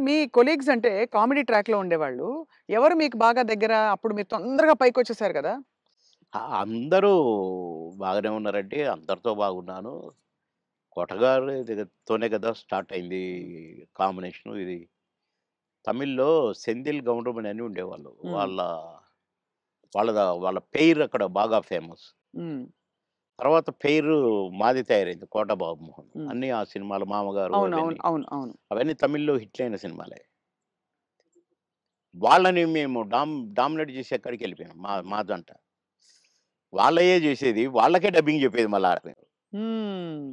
మీ colleagues అంటే comedy ట్రాక్‌లో ఉండేవాళ్ళు. ఎవరు మీకు బాగా దగ్గర? అప్పుడు మీరు తొందరగా పైకొచ్చేసారు కదా! అందరూ బాగానే ఉన్నారండి. అందరితో బాగున్నాను. 'కొటగారి' తోనే కదా స్టార్ట్ అయింది హ్మ్. కాంబినేషను ఇది. తమిళ్‌లో 'సెంథిల్ గౌండమణి' అని ఉండేవాళ్ళు. హ్మ్. వాళ్ళ పెయిర్ అక్కడ బాగా ఫేమస్. హ్మ్. తర్వాత పెయిర్ మాది తయారైంది 'కోట బాబుమోహన్.' హ్మ్. అన్నీ ఆ సినిమాలు 'మామగారు' అవును. అవును. అవన్నీ. అవును. అవును. అవన్నీ తమిళ్‌లో హిట్లయిన సినిమాలే. వాళ్ళని మేము డామినేట్ చేసి ఎక్కడికెళ్ళిపోయాం మా జంట. వాళ్ళయే జేసేది. వాళ్ళకే డబ్బింగ్ జెప్పేది మళ్ళా ఆడ మేము. హ్మ్.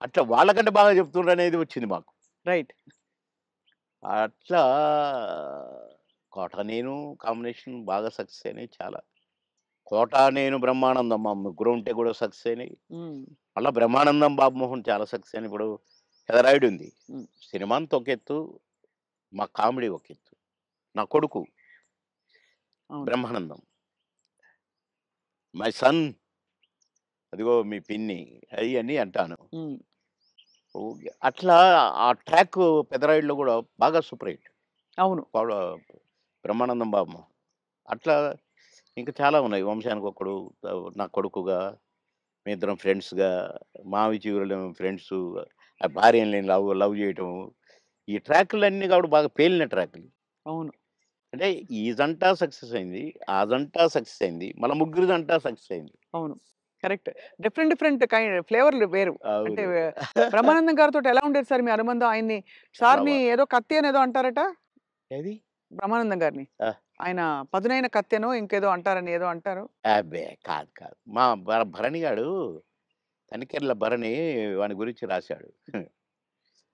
అట్లా వాళ్ళకంటే బాగా చెప్తుండ్రనేది వచ్చింది మాకు. రైట్. అట్లా 'కోట నేను' కాంబినేషన్ బాగా సక్సెస్ అయినాయి చాలా. 'కోట నేను' 'బ్రహ్మానందం' మా ముగ్గురం ఉంటే కూడా సక్సెస్ అయినాయి. హ్మ్. మళ్ళా 'బ్రహ్మానందం' 'బాబుమోహన్' చాలా సక్సెస్ అయినాయి. ఇప్పుడు 'పెదరాయుడు' ఉంది. హ్మ్. సినిమా అంతా ఒక ఎత్తు, మా కామెడీ ఒక ఎత్తు. నా కొడుకు అవును. 'బ్రహ్మానందం' మై సన్ అదిగో మీ పిన్ని అయన్నీ అంటాను. హ్మ్. ఓకే. అట్లా ఆ ట్రాక్ 'పెదరాయుడులో' గూడా బాగా సూపర్ హిట్. అవును. పవడ 'బ్రహ్మానందం బాబు.' అట్లా ఇంకా చాలా ఉన్నాయి. 'వంశానికొక్కడు', నా కొడుకుగా, మేమిద్దరం ఫ్రెండ్స్‌గా, 'మావి చిగురులేమో' ఫ్రెండ్సు, ఆ భార్యని నేను లవ్ లవ్ చేయటం. ఈ ట్రాకులన్నీ కూడా బాగా పేలిన ట్రాకులు. అవును. అంటే ఈ జంట సక్సెస్ అయింది. ఆ జంట సక్సెస్ అయింది. మళ్ళా ముగ్గురి జంట సక్సెస్ అయింది. అవును. కరెక్ట్. డిఫరెంట్ డిఫరెంట్ ఫ్లేవర్‌లు వేరు. అంటే అవును. బ్రహ్మానందం గారితోటి ఎలా ఉండేది సార్ మీ అనుబంధం? ఆయన్ని చాలా సార్‌ని ఏదో కత్తి అనేదో అంటారట? ఏది? బ్రహ్మానందం గారిని. ఆ! ఆయన పదునైన కత్తెనో ఇంకేదో అంటారని ఏదో అంటారు. అబ్బే! కాదు. మా భరణి గాడు తనికెళ్ళ భరణి వాని గురించి రాశాడు.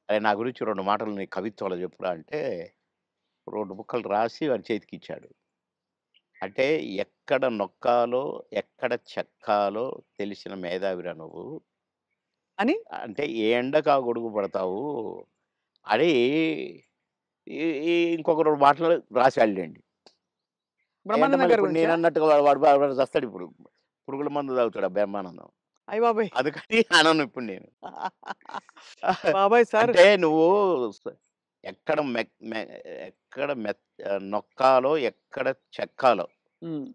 "అరేయ్! నా గురించి 2 మాటలు నీ కవిత్వంలో చెప్పురా" అంటే 2 ముక్కలు రాసి వాని చేతికిచ్చాడు. అంటే ఎక్కడ నొక్కాలో, ఎక్కడ చెక్కాలో తెలిసిన మేధావిరా నువ్వు. అని అంటే ఏ ఎండకు ఆ గొడుగు పడతావు అని ఈ ఈ ఇంకొక 2 మాటలు రాసాడులెండి. అయంటే బ్రహ్మానందం మళ్ళీ గారి ఇప్పుడు గురించా? నేనన్నట్టుగా వాడు చస్తాడిప్పుడు. పురుగుల మందు తాగుతాడు ఆ బ్రహ్మానందం. అయ్య బాబోయ్! అందుకని అనను ఇప్పుడు నేను. బాబోయ్! సార్ అంటే నువ్వు స ఎక్కడ మెక్ మె ఎక్కడ నొక్కాలో, ఎక్కడ చెక్కాలో హ్మ్.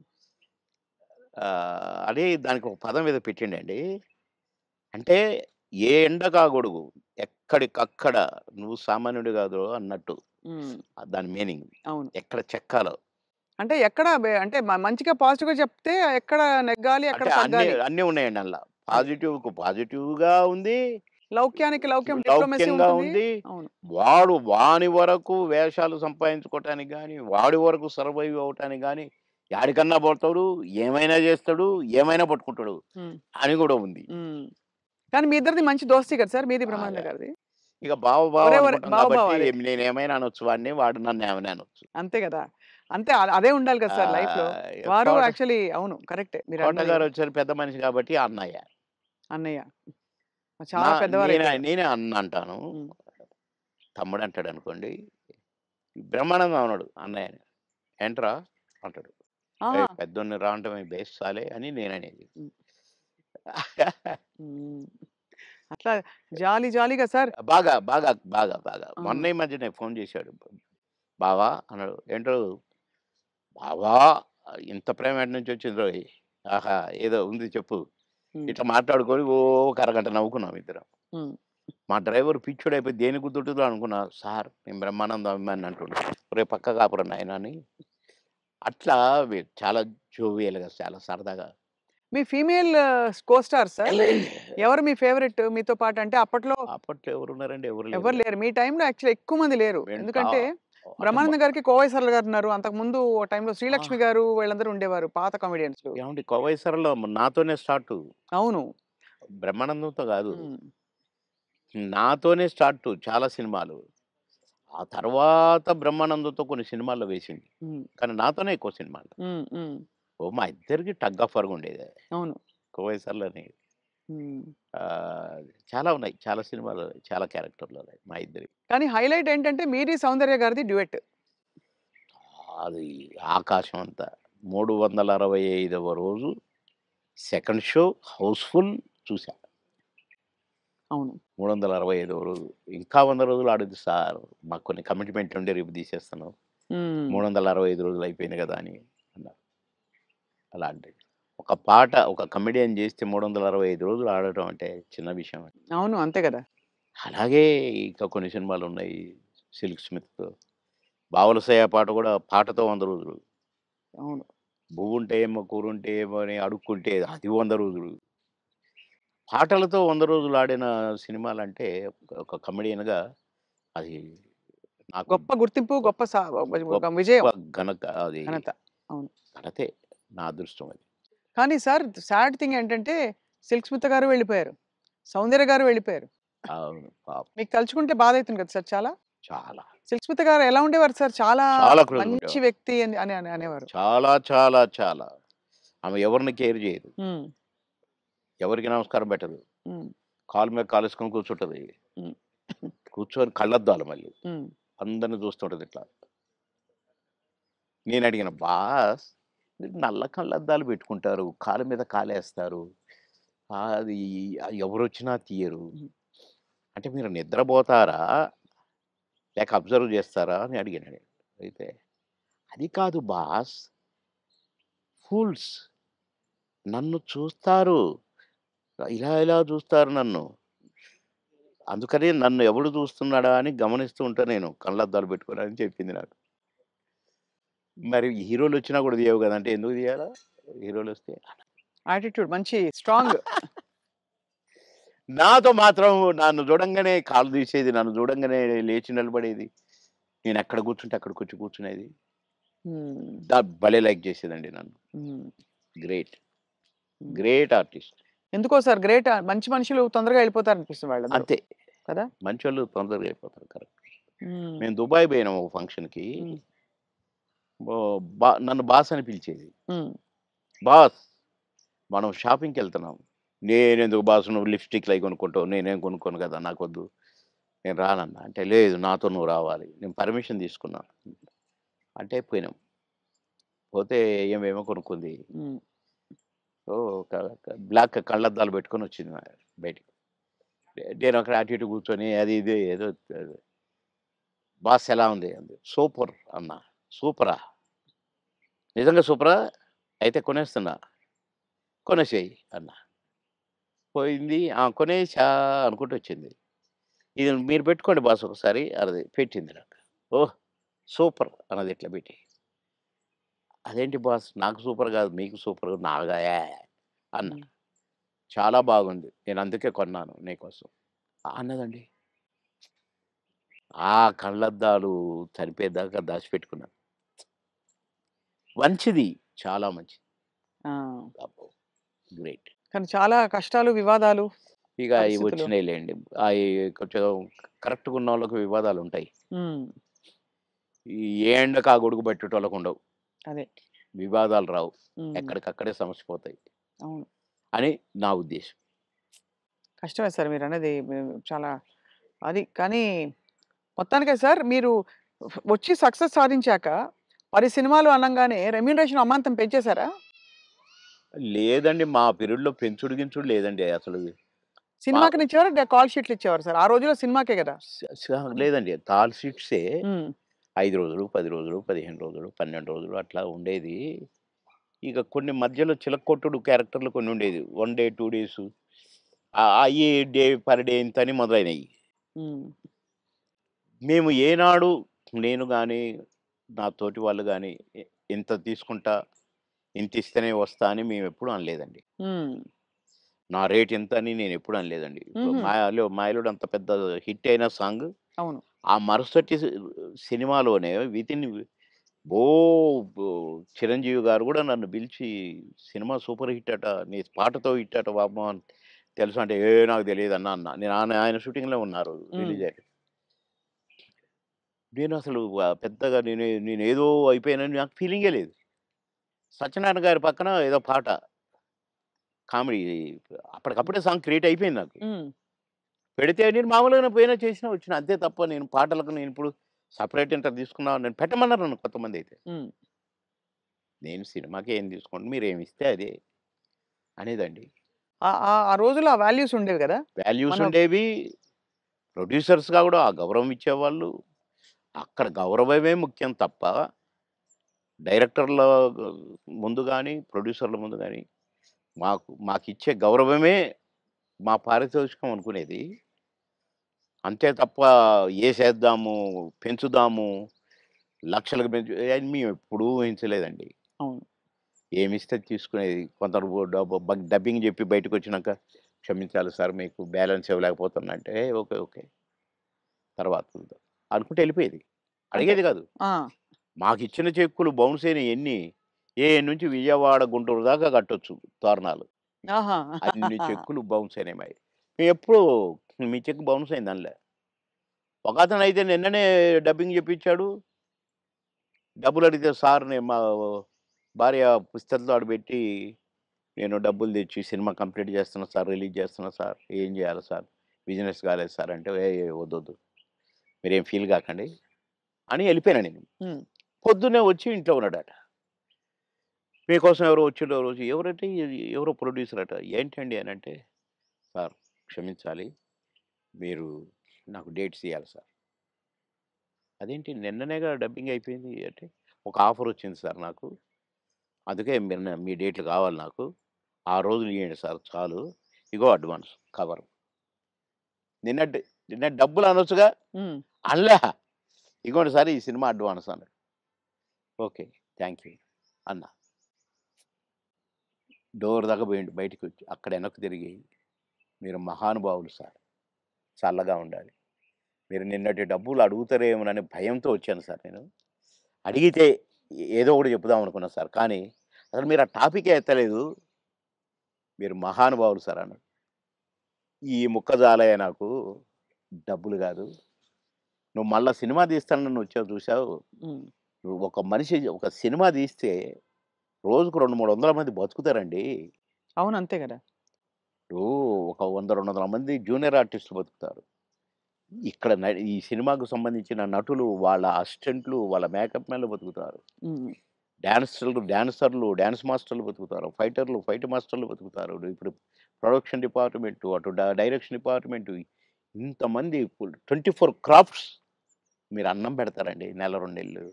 అని దానికి ఒక పదం ఏదో పెట్టిండండి. అంటే ఏ ఎండకా గొడుగు, ఎక్కడికక్కడ నువ్వు సామాన్యుడు కాదురో అన్నట్టు. హ్మ్. దాని మీనింగ్. అవును. ఎక్కడ చెక్కాలో. అంటే ఎక్కడ అంటే మంచిగా పాజిటివ్‌గా చెప్తే ఎక్కడ నెగ్గాలి, ఎక్కడ అంటే అన్నీ తగ్గాలి. అన్నీ ఉన్నాయండి అందుల. అది. పాజిటివ్‌కు పాజిటివ్‌గా ఉంది. లౌక్యానికి లౌక్యం డిప్లొమసీ లౌక్యంగా ఉంటుంది. ఉంది. అవును. వాని వరకు వేషాలు సంపాదించుకోవటానికి గాని, వాడి వరకు సర్వైవ్ అవ్వటానికి గాని, యాడికన్నా పోతాడు, ఏమైనా చేస్తాడు, ఏమైనా పట్టుకుంటాడు హ్మ్. అని గూడా ఉంది. హ్మ్. కానీ మీ ఇద్దరిది మంచి దోస్తీ కదా సార్! మీది బాగా. బ్రహ్మానందం గారిది. ఇక బావ ఒరే! ఒరే! అనుకుంటాం బావ బావ కాబట్టి అదే. నేనేమైనా అనొచ్చు వాడిని, వాడు నన్నేమైనా అనొచ్చు. అంతే గదా! అంతే అదే ఉండాలి కదా సార్ లైఫ్‌లో. వారు కోట యాక్చువల్లీ అవును. కరెక్టే మీరన్నది. కోటగారొచ్చారు పెద్ద మనిషి కాబట్టి అన్నయ్య. అన్నయ్య. నా చాలా పెద్దవారైపోయారు. నేనే అన్న అంటాను. హ్మ్. తమ్ముడంటాడనుకోండి. బ్రహ్మానందం అనడు అన్నయ్యని. "ఏంట్రా" అంటాడు. ఆహా! "ఏయ్! పెద్దోడిని రా అంటమే బేస్ సాలే" అని నేననేది. హ్మ్. హ్మ్. అట్లా జాలీ జాలీగా సార్ బాగా. ఆ! మొన్న ఈ మధ్యనే ఫోను చేశాడు. "బావా" అన్నాడు. "ఏంటో బావా ఇంత ప్రేమ ఎటు నుంచొచ్చిందోయ్! ఆహా! ఏదో ఉంది చెప్పు." హ్మ్. ఇట్లా మాట్లాడుకొని ఓ ఒక అరగంట నవ్వుకున్నాం ఇద్దరం. హ్మ్. మా డ్రైవర్ పిచ్చోడైపోయి దేనికి గుద్దుతుందో అనుకున్నా. సార్ నేను బ్రహ్మానందం అభిమానిని అంటుండు. ఒరేయ్ పక్కకు ఆపురా నాయనా అని. అట్లా చాలా జోవియల్‌గా చాలా సరదాగా. మీ ఫీమేల్ కో స్టార్స్ సార్? ఎవరు మీ ఫేవరెట్ మీతో పాటు? అంటే అప్పట్లో అప్పట్లో ఎవరున్నారండి? ఎవరు ఎవ్వరు లేరుగా. లేరు. మీ టైమ్‌లో యాక్చువల్లీ ఎక్కువ మంది లేరు. మేము చా ఎందుకంటే అంటే బ్రహ్మానందం గారికి కోవై సరళ గారున్నారు. అంతకుముందు ఓ టైమ్‌లో ఆ! శ్రీలక్ష్మి గారు వీళ్ళందరూ ఉండేవారు పాత కామెడియన్స్‌లు. ఏవండీ 'కోవై సరళ' నాతోనే స్టార్టు. అవును. బ్రహ్మానందంతో గాదు. హ్మ్. నాతోనే స్టార్టు చాలా సినిమాలు. ఆ తర్వాత బ్రహ్మానందంతో కొన్ని సినిమాల్లో వేసింది. హ్మ్. కానీ నాతోనే ఎక్కువ సినిమాలు. హ్మ్. మా ఇద్దరికి టగ్ ఆఫ్ వార్‌గా ఉండేది. అవును. 'కోవై సరళని' హ్మ్. చాలా ఉన్నాయి. చాలా సినిమాలు, చాలా క్యారెక్టర్‌లున్నాయి మా ఇద్దరియి. కానీ హైలైట్ ఏంటంటే మీది, సౌందర్య గారిది డ్యూయెట్. అది ఆకాశం అంత. 365వ రోజు సెకండ్ షో హౌస్‌ఫుల్ చూసా. అవును. 365 రోజులు. ఇంకా 100 రోజులు ఆడొద్దు సార్. మాకు కొన్ని కమిట్మెంట్ ఉండి రేపు తీసేస్తాను. హ్మ్. 365 రోజులు అయిపోయింది కదా అని అన్నారు. అలాంటిది. ఒక పాట ఒక కమెడియన్ చేస్తే 365 రోజులు ఆడటం అంటే చిన్న విషయమా? అవును. అంతే గదా! అలాగే ఇంకా కొన్ని సినిమాలున్నాయి. 'సిల్క్ స్మిత్', 'బావలసయ్య' పాట కూడా పాటతో 100 రోజులు. అవును. 'బువ్వుంటే ఏమో కూరుంటే ఏమో' అని అడుక్కుంటే అది 100 రోజులు. పాటలతో 100 రోజులు ఆడిన సినిమాలంటే ఒక కమెడియన్‌గా అది నాకు గొప్ప గుర్తింపు, గొప్ప గొప్ప ఒక గొప్ప విజయం. అది ఘనత. అవును. ఘనతే. నా అదృష్టం అది. కానీ సార్ సాడ్ థింగ్ ఏంటంటే 'సిల్క్ స్మిత' గారు వెళ్ళిపోయారు. 'సౌందర్య' గారు వెళ్ళిపోయారు. అవును. పాపం. మీకు తలుచుకుంటే బాధైతుంది కదా సార్ చాలా? చాలా. 'సిల్క్ స్మిత' గారు ఎలా ఉండేవారు సార్? చాలా చాలా క్లోజ్‌గా మంచి ఉండేవారు. వ్యక్తి అని అని అని అనేవారు. చాలా, చాలా, చాలా. ఆమె ఎవరిని కేర్ చేయదు. హ్మ్. ఎవరికీ నమస్కారం పెట్టదు. హ్మ్. కాలు మీద కాలేసుకొని కూర్చుంటది. హ్మ్. కూర్చొని కళ్ళద్దాలు మళ్ళీ. హ్మ్. అందరిని చూస్తుంటది ఇట్లా. నేనడిగాను, "బాస్ మీరు నల్ల కళ్ళద్దాలు పెట్టుకుంటారు. కాలు మీద కాలేస్తారు. అది ఎవరొచ్చినా తీయరు. హ్మ్. అంటే మీరు నిద్రపోతారా? లేక అబ్జర్వ్ చేస్తారా?" అని అడిగాను నేను. అయితే, "అది కాదు బాస్ ఫూల్స్ నన్ను చూస్తారు. ఇలా ఇలా చూస్తారు నన్ను. అందుకని నన్ను ఎవడు చూస్తున్నాడా అని గమనిస్తూ ఉంటా నేను కళ్ళద్దాలు పెట్టుకొని" అని చెప్పింది నాకు. మరి హీరోలొచ్చినా కూడా తీయవు గదా! అంటే ఎందుకు తీయాలా? హీరోలొస్తే? యాటిట్యూడ్ మంచి స్ట్రాంగ్. నాతో మాత్రం నన్ను చూడంగానే కాళ్ళు తీసేది. నన్ను చూడంగానే లేచి నిలబడేది. నేనెక్కడ కూర్చుంటే అక్కడికొచ్చి కూర్చునేది. హ్మ్. భలే లైక్ చేసేదండి నన్ను. హ్మ్. గ్రేట్. హ్మ్. Great artist. ఎందుకో సార్ గ్రేట్ మంచి మనుషులు తొందరగా వెళ్ళిపోతారనిపిస్తుంది వాళ్ళందరూ. అంతే. కదా! మంచోళ్ళు తొందరగా అయిపోతారు. కరెక్ట్. హ్మ్. మేము దుబాయ్ పోయినాం ఒక ఫంక్షన్‌కి. హ్మ్. నన్ను బాస్ అని పిలిచేది. హ్మ్. బాస్ మనం షాపింగ్‌కెళ్తున్నాం. నేనెందుకు బాస్ నువ్వు లిప్‌స్టిక్‌లయి కొనుక్కుంటావు. నేనేం కొనుక్కోను కదా! నాకొద్దు. నేను రానన్నా. అంటే లేదు నాతో నువ్వు రావాలి. నేను పర్మిషన్ తీసుకున్నా. అంటే పోయినాం. పోతే ఏమేమో కొనుక్కుంది. హ్మ్. సో, క క బ్లాక్ కళ్ళద్దాలు పెట్టుకొనొచ్చింది బయటికి. నేను అక్కడ అటు ఇటు కూర్చొని అది ఇది ఏదో బాస్ ఎలా ఉంది? అంది. సూపర్ అన్నా. సూపరా? నిజంగా సూపరా? అయితే కొనేస్తున్నా. కొనేసేయి అన్నా. పోయింది. ఆ! కొనేసా అనుకుంటూ వచ్చింది. ఇది మీరు పెట్టుకోండి బాస్ ఒకసారి అన్నది. పెట్టింది నాకు. ఓహ్! సూపర్ అన్నది ఇట్లా పెట్టి. అదేంటి బాస్ నాకు సూపర్ కాదు మీకు సూపర్ నాగా అన్నా. హ్మ్. చాలా బాగుంది. నేను అందుకే కొన్నాను నీకోసం. అన్నదండి. ఆ కళ్ళద్దాలు చనిపోయేదాకా దాచిపెట్టుకున్నాను. మంచిది. చాలా మంచిది. ఆ! అబ్బో! గ్రేట్. కానీ చాలా కష్టాలు, వివాదాలు, ఇక అయి పరిస్థితులు. వచ్చినాయిలెండి. అయి కొంచెం కరెక్ట్‌గా ఉన్నోళ్ళకి వివాదాలుంటాయి. హ్మ్. ఈ ఏ ఎండకు ఆ గొడుగు పట్టేటోళ్ళకుండవు. అదే. వివాదాలు రావు. హ్మ్. ఎక్కడికక్కడే సమసిపోతాయి అవును. అని నా ఉద్దేశం. కష్టమే సార్ మీరన్నది. చాలా అది కానీ మొత్తానికే సార్ మీరు వచ్చి సక్సెస్ సాధించాక 10 సినిమాలు అనంగానే రెమ్యూనరేషన్ అమాంతం పెంచేసారా? లేదండి మా పీరియడ్‌లో పెంచుడు గించుడు లేదండి అసలు. మా సినిమాకినిచ్చేవారా? కాల్ షీట్లు ఇచ్చేవారా సార్? ఆ రోజుల్లో సినిమాకే గదా! లేదండి. కాల్ షీట్సే హ్మ్. 5 రోజులు, 10 రోజులు, 15 రోజులు, 12 రోజులు అట్లా ఉండేది. ఇక కొన్ని మధ్యలో చిలక్కొట్టుడు క్యారెక్టర్‌లు కొన్నుండేది. 1 డే, 2 డేసు అయ్యి డే పర్ డే ఇంతని మొదలైనయి. హ్మ్. మేము ఏనాడు నేను గాని, నా తోటి వాళ్ళు గాని ఇంత తీసుకుంటా, ఇంతిస్తేనే వస్తా అని మేమెప్పుడు అనలేదండి. హ్మ్. నా రేట్ ఇంత అని నేనెప్పుడు అనలేదండి. ఇప్పుడు హుహు. 'మాయలోడు' అంత పెద్ద హిట్ అయిన సాంగ్ అవును. ఆ మరుసటి సినిమాలోనే వితిన్ ఓ బో 'చిరంజీవి' గారు గూడా నన్ను పిలిచి "సినిమా సూపర్ హిట్ అట. నీ పాటతో హిట్ అట బాబు" అని తెలుసా అంటే, నాకు తెలీదన్నా" అన్నా. నేను ఆయన షూటింగ్‌లో ఉన్నారు హ్మ్. రిలీజ్ అయ్యి. నేనసలు పెద్దగా నేనేదో అయిపోయానని నాకు ఫీలింగే లేదు. సత్యనారాయణ గారి పక్కన ఏదో పాట కామెడీ హ్మ్. అప్పటికప్పుడే సాంగ్ క్రియేట్ అయిపోయింది నాకు. హ్మ్. పెడితే నేను మామూలుగానే పోయినా చేసినా వచ్చినా. అంతే తప్ప నేను పాటలకు నేనిప్పుడు సెపరేట్ ఇంత తీసుకున్నా నన్ను పెట్టమన్నారు నన్ను కొంతమందైతే. హ్మ్. నేను సినిమాకి ఏం తీసుకోండి మీరేమిస్తే అదే అనేదండి. ఆ రోజుల్లో ఆ వాల్యూస్ ఉండేవి గదా! వాల్యూస్ మన ఉండేవి. ప్రొడ్యూసర్స్‌గా గూడా ఆ గౌరవం ఇచ్చేవాళ్ళు. అక్కడ గౌరవమే ముఖ్యం తప్ప, డైరెక్టర్ల ముందు గాని, ప్రొడ్యూసర్ల ముందు గాని, మాకిచ్చే గౌరవమే మా పారితోషికం అనుకునేది. అంతే తప్ప ఏసేద్దాము, పెంచుదాము, లక్షలకు పెంచు అని మేమెప్పుడూ ఊహించలేదండి. అవును. ఏమిస్తే తీసుకునేది. కొందరు డబ్బింగ్ జెప్పి బయటకొచ్చినాక, "క్షమించాలి సార్ మీకు బ్యాలెన్స్ ఇవ్వలేకపోతున్నా" అంటే, ఓకే. ఓకే. తర్వాత చూద్దాం అనుకుంటూ ఎళ్ళిపోయేది. అంటే అడిగేది గాదు. ఆ! మాకిచ్చిన చెక్కులు బౌన్స్ అయినయి ఎన్ని, నుంచి విజయవాడ, గుంటూరు దాకా కట్టొచ్చు తోరణాలు. ఆహా! అన్ని చెక్కులు బౌన్స్ అయినాయి మాయి. మేమెప్పుడు మీ చెక్ బౌన్స్ అయిందనలే. ఒకతనైతే నిన్ననే డబ్బింగ్ జెప్పించాడు. డబ్బులడిగితే సార్ నేను మా భార్య పుస్తకం ఆడబెట్టి, నేను డబ్బులు తెచ్చి సినిమా కంప్లీట్ చేస్తున్నా సార్, రిలీజ్ చేస్తున్నా సార్. ఏం జేయాలి సార్? బిజినెస్ కాలేదు సార్ అంటే, "ఏయ్! వద్దొద్దు. మీరేం ఫీల్ గాకండి" అని ఎళ్ళిపోయాను నేను. హ్మ్. పొద్దున్నే వచ్చి ఇంట్లో ఉన్నాడట. "మీకోసం ఎవరో వచ్చిండ్రు ఆ రోజు." ఎవరంటే ఎవరో ప్రొడ్యూసర్ అట. "ఏంటండి" అనంటే, "సార్ క్షమించాలి. మీరు నాకు డేట్స్ ఇయ్యాలి సార్." "అదేంటి నిన్ననేగా డబ్బింగ్ అయిపోయింది" అంటే, "ఒక ఆఫర్ వచ్చింది సార్ నాకు. అందుకే మీ డేట్లు కావాలి నాకు. ఆ రోజులు ఇయ్యండి సార్ చాలు. ఇగో అడ్వాన్స్ కవరు." నిన్నటి నిన్నటి డబ్బులు అనొచ్చుగా? హ్మ్. అనలే. "ఇగోండి సార్ ఈ సినిమా అడ్వాన్స్" అన్నాడు. "ఓకే. థాంక్ యూ" అన్నా. డోర్ దాకా పోయిండు బయటికొచ్చి. అక్కడ వెనక్కి తిరిగి, "మీరు మహానుభావులు సార్. చల్లగా ఉండాలి. మీరు నిన్నటి డబ్బులు అడుగుతారేమోననే భయంతో వచ్చాను సార్ నేను. అడిగితే ఏదో ఒకటి చెప్పుదాం అనుకున్నా సార్. కానీ అసలు మీరు ఆ టాపికే ఎత్తలేదు. మీరు మహానుభావులు సార్" అన్నాడు. ఈ ముక్క చాలయ్య నాకు. డబ్బులు గాదు. నువ్వు మళ్ళా సినిమా తీస్తానని వచ్చావు చూసావు. హ్మ్. నువ్వు ఒక మనిషి ఒక సినిమా తీస్తే రోజుకు 200, 300 మంది బతుకుతారండి. అవును. అంతే గదా! ఇప్పుడు ఒక 100, 200 మంది జూనియర్ ఆర్టిస్టులు బతుకుతారు. ఇక్కడ ఈ సినిమాకు సంబంధించిన నటులు, వాళ్ళ అసిస్టెంట్లు, వాళ్ళ మేకప్ మ్యాన్‌లు బతుకుతారు. హ్మ్. డాన్సర్లు, డాన్స్ మాస్టర్‌లు బతుకుతారు. ఫైటర్లు, ఫైట్ మాస్టర్‌లు బతుకుతారు. ఇప్పుడు ప్రొడక్షన్ డిపార్ట్‌మెంటు, అటు డైరెక్షన్ డిపార్ట్‌మెంటు ఇంతమంది 24 క్రాఫ్ట్స్ మీరు అన్నం పెడతారండి నెల, 2 నెలలు.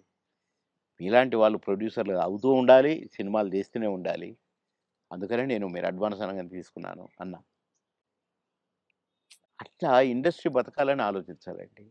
మీలాంటి వాళ్ళు ప్రొడ్యూసర్‌లు అవుతూ ఉండాలి. సినిమాలు తీస్తూనే ఉండాలి. అందుకనే నేను మీరు అడ్వాన్స్ అనంగానే తీసుకున్నాను అన్నా. అట్లా ఇండస్ట్రీ బతకాలని ఆలోచించాలండి.